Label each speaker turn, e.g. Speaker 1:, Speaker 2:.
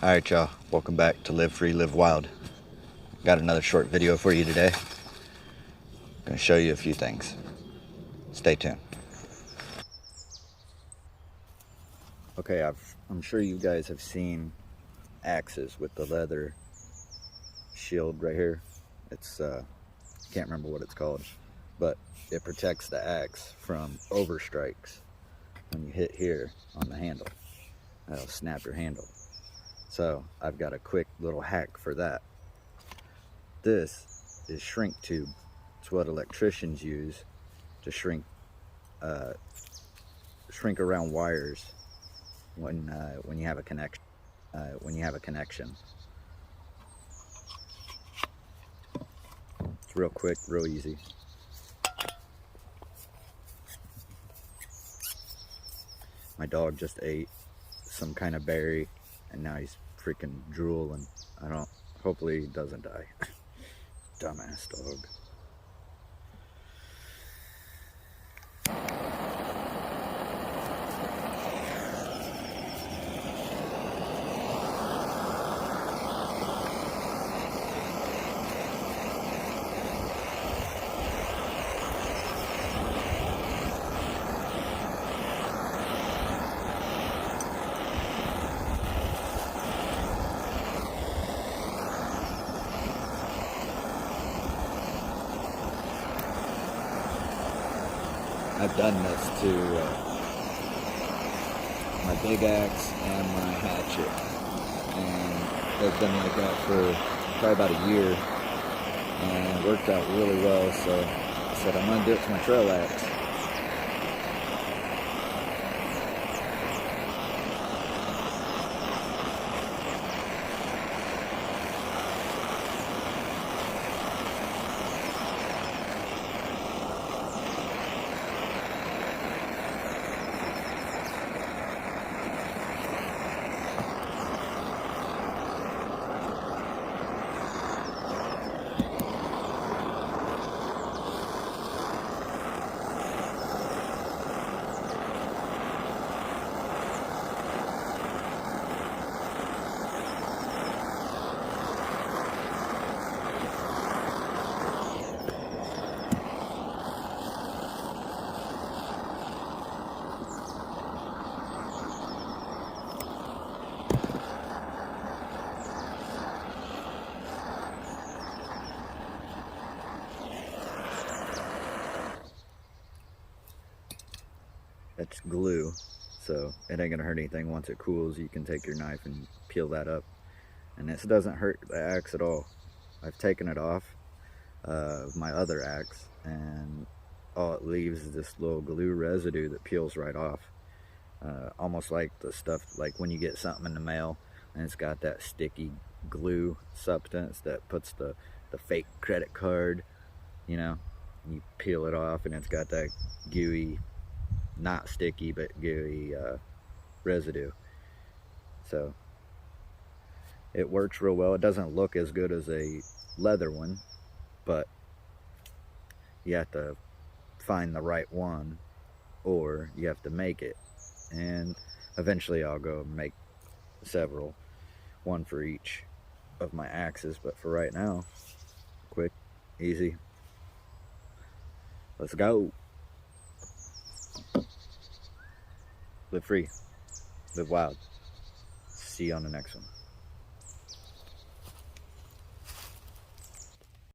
Speaker 1: Alright y'all, welcome back to Live Free, Live Wild. Got another short video for you today. I'm going to show you a few things. Stay tuned. Okay, I'm sure you guys have seen axes with the leather shield right here. It's, can't remember what it's called, but it protects the axe from overstrikes. When you hit here on the handle, that'll snap your handle. So I've got a quick little hack for that. This is shrink tube. It's what electricians use to shrink around wires when you have a connection. It's real quick, real easy. My dog just ate some kind of berry and now he's freaking drooling. Hopefully he doesn't die. Dumbass dog. I've done this to my big axe and my hatchet, and they've been like that for probably about a year, and it worked out really well. So I said I'm gonna do it to my trail axe. It's glue, so it ain't gonna hurt anything. Once it cools, you can take your knife and peel that up, and this doesn't hurt the axe at all. I've taken it off my other axe, and all it leaves is this little glue residue that peels right off, almost like the stuff like when you get something in the mail and it's got that sticky glue substance that puts the fake credit card, you know, you peel it off and it's got that gooey, not sticky but gooey residue. So it works real well. It doesn't look as good as a leather one, but you have to find the right one, or you have to make it. And eventually I'll go make several, one for each of my axes, but for right now, quick, easy, let's go. Live free, live wild. See you on the next one.